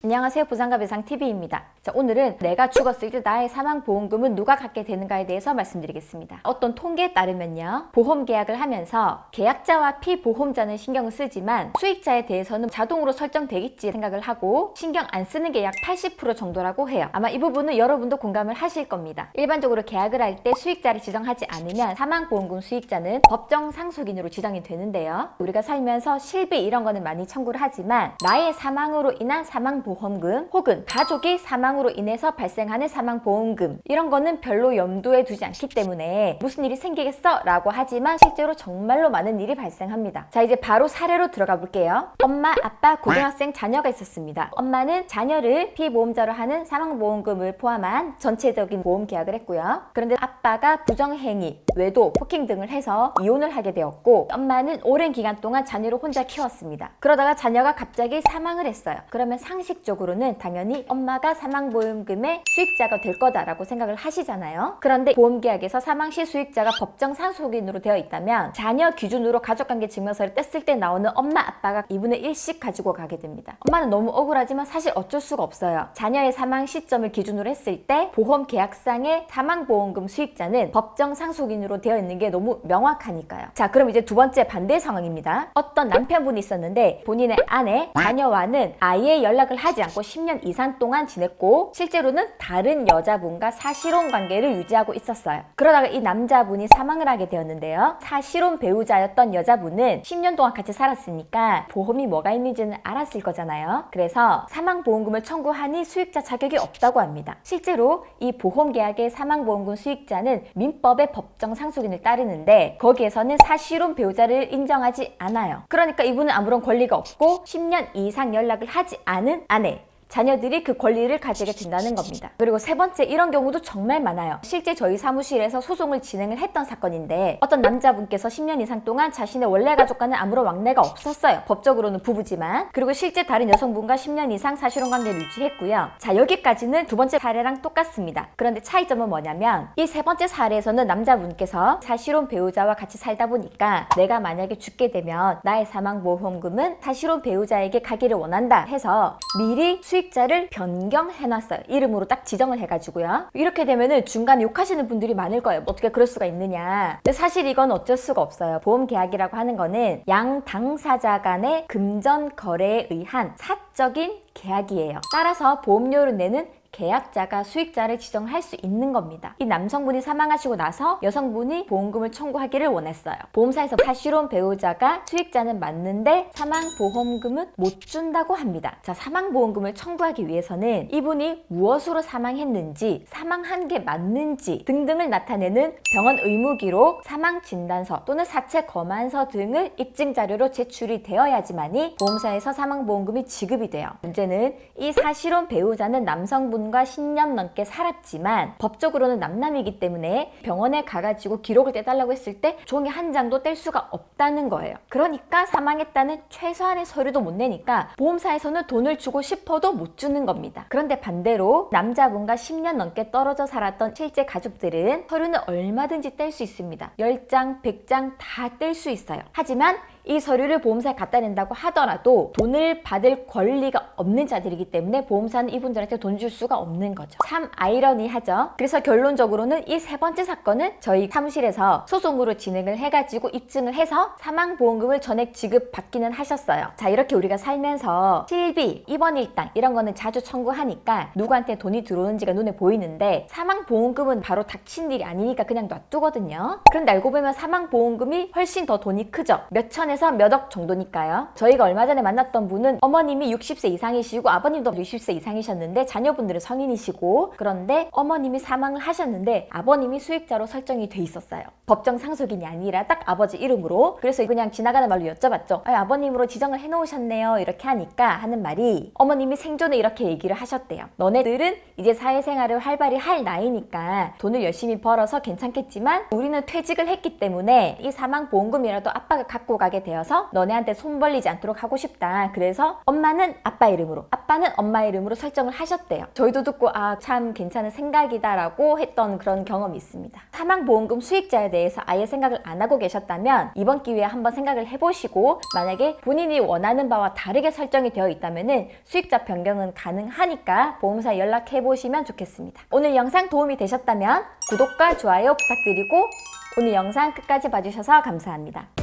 안녕하세요. 부산가 배상TV입니다. 자, 오늘은 내가 죽었을 때 나의 사망보험금은 누가 갖게 되는가에 대해서 말씀드리겠습니다. 어떤 통계에 따르면요, 보험 계약을 하면서 계약자와 피보험자는 신경을 쓰지만 수익자에 대해서는 자동으로 설정되겠지 생각을 하고 신경 안 쓰는 게 약 80% 정도라고 해요. 아마 이 부분은 여러분도 공감을 하실 겁니다. 일반적으로 계약을 할 때 수익자를 지정하지 않으면 사망보험금 수익자는 법정 상속인으로 지정이 되는데요. 우리가 살면서 실비 이런 거는 많이 청구를 하지만 나의 사망으로 인한 사망보험금 혹은 가족이 사망으로 인해서 발생하는 사망보험금 이런 거는 별로 염두에 두지 않기 때문에 무슨 일이 생기겠어? 라고 하지만 실제로 정말로 많은 일이 발생합니다. 자, 이제 바로 사례로 들어가 볼게요. 엄마, 아빠, 고등학생, 자녀가 있었습니다. 엄마는 자녀를 피보험자로 하는 사망보험금을 포함한 전체적인 보험 계약을 했고요. 그런데 아빠가 부정행위, 외도, 폭행 등을 해서 이혼을 하게 되었고 엄마는 오랜 기간 동안 자녀를 혼자 키웠습니다. 그러다가 자녀가 갑자기 사망을 했어요. 그러면 상식적으로는 당연히 엄마가 사망보험금의 수익자가 될 거다라고 생각을 하시잖아요. 그런데 보험계약에서 사망 시 수익자가 법정 상속인으로 되어 있다면 자녀 기준으로 가족관계 증명서를 뗐을 때 나오는 엄마, 아빠가 2분의 1씩 가지고 가게 됩니다. 엄마는 너무 억울하지만 사실 어쩔 수가 없어요. 자녀의 사망 시점을 기준으로 했을 때 보험계약상의 사망보험금 수익자는 법정 상속인으로 되어 있는 게 너무 명확하니까요. 자, 그럼 이제 두 번째 반대 상황입니다. 어떤 남편분이 있었는데 본인의 아내, 자녀와는 아예 연락을 하지 않고 10년 이상 동안 지냈고 실제로는 다른 여자분과 사실혼 관계를 유지하고 있었어요. 그러다가 이 남자분이 사망을 하게 되었는데요. 사실혼 배우자였던 여자분은 10년 동안 같이 살았으니까 보험이 뭐가 있는지는 알았을 거잖아요. 그래서 사망보험금을 청구하니 수익자 자격이 없다고 합니다. 실제로 이 보험계약의 사망보험금 수익자는 민법의 법정 상속인을 따르는데 거기에서는 사실혼 배우자를 인정하지 않아요. 그러니까 이분은 아무런 권리가 없고 10년 이상 연락을 하지 않은 아내, 자녀들이 그 권리를 가지게 된다는 겁니다. 그리고 세 번째, 이런 경우도 정말 많아요. 실제 저희 사무실에서 소송을 진행을 했던 사건인데 어떤 남자분께서 10년 이상 동안 자신의 원래 가족과는 아무런 왕래가 없었어요. 법적으로는 부부지만. 그리고 실제 다른 여성분과 10년 이상 사실혼 관계를 유지했고요. 자, 여기까지는 두 번째 사례랑 똑같습니다. 그런데 차이점은 뭐냐면 이 세 번째 사례에서는 남자분께서 사실혼 배우자와 같이 살다 보니까 내가 만약에 죽게 되면 나의 사망보험금은 사실혼 배우자에게 가기를 원한다 해서 미리 수익자를 변경해놨어요. 이름으로 딱 지정을 해가지고요. 이렇게 되면은 중간에 욕하시는 분들이 많을 거예요. 어떻게 그럴 수가 있느냐. 근데 사실 이건 어쩔 수가 없어요. 보험계약이라고 하는 거는 양 당사자 간의 금전 거래에 의한 사적인 계약이에요. 따라서 보험료를 내는 계약자가 수익자를 지정할 수 있는 겁니다. 이 남성분이 사망하시고 나서 여성분이 보험금을 청구하기를 원했어요. 보험사에서 사실혼 배우자가 수익자는 맞는데 사망보험금은 못 준다고 합니다. 자, 사망보험금을 청구하기 위해서는 이분이 무엇으로 사망했는지, 사망한 게 맞는지 등등을 나타내는 병원 의무기록, 사망진단서 또는 사체 검안서 등을 입증자료로 제출이 되어야지만이 보험사에서 사망보험금이 지급이 돼요. 문제는 이 사실혼 배우자는 남성분 과 10년 넘게 살았지만 법적으로는 남남이기 때문에 병원에 가가지고 기록을 떼달라고 했을 때 종이 한 장도 뗄 수가 없다는 거예요. 그러니까 사망했다는 최소한의 서류도 못 내니까 보험사에서는 돈을 주고 싶어도 못 주는 겁니다. 그런데 반대로 남자분과 10년 넘게 떨어져 살았던 실제 가족들은 서류는 얼마든지 뗄 수 있습니다. 10장, 100장 다 뗄 수 있어요. 하지만 이 서류를 보험사에 갖다 낸다고 하더라도 돈을 받을 권리가 없는 자들이기 때문에 보험사는 이분들한테 돈 줄 수가 없는 거죠. 참 아이러니하죠. 그래서 결론적으로는 이 세 번째 사건은 저희 사무실에서 소송으로 진행을 해가지고 입증을 해서 사망보험금을 전액 지급받기는 하셨어요. 자, 이렇게 우리가 살면서 실비, 입원일당 이런 거는 자주 청구하니까 누구한테 돈이 들어오는지가 눈에 보이는데 사망보험금은 바로 닥친 일이 아니니까 그냥 놔두거든요. 그런데 알고 보면 사망보험금이 훨씬 더 돈이 크죠. 몇천에서 몇억 정도니까요. 저희가 얼마 전에 만났던 분은 어머님이 60세 이상이시고 아버님도 60세 이상이셨는데 자녀분들은 성인이시고 그런데 어머님이 사망을 하셨는데 아버님이 수익자로 설정이 돼 있었어요. 법정 상속인이 아니라 딱 아버지 이름으로. 그래서 그냥 지나가는 말로 여쭤봤죠. 아버님으로 지정을 해놓으셨네요. 이렇게 하니까 하는 말이 어머님이 생전에 이렇게 얘기를 하셨대요. 너네들은 이제 사회생활을 활발히 할 나이니까 돈을 열심히 벌어서 괜찮겠지만 우리는 퇴직을 했기 때문에 이 사망보험금이라도 아빠가 갖고 가게 가게 되어서 너네한테 손 벌리지 않도록 하고 싶다. 그래서 엄마는 아빠 이름으로, 아빠는 엄마 이름으로 설정을 하셨대요. 저희도 듣고 아, 참 괜찮은 생각이다라고 했던 그런 경험이 있습니다. 사망보험금 수익자에 대해서 아예 생각을 안 하고 계셨다면 이번 기회에 한번 생각을 해보시고, 만약에 본인이 원하는 바와 다르게 설정이 되어 있다면 수익자 변경은 가능하니까 보험사에 연락해 보시면 좋겠습니다. 오늘 영상 도움이 되셨다면 구독과 좋아요 부탁드리고 오늘 영상 끝까지 봐주셔서 감사합니다.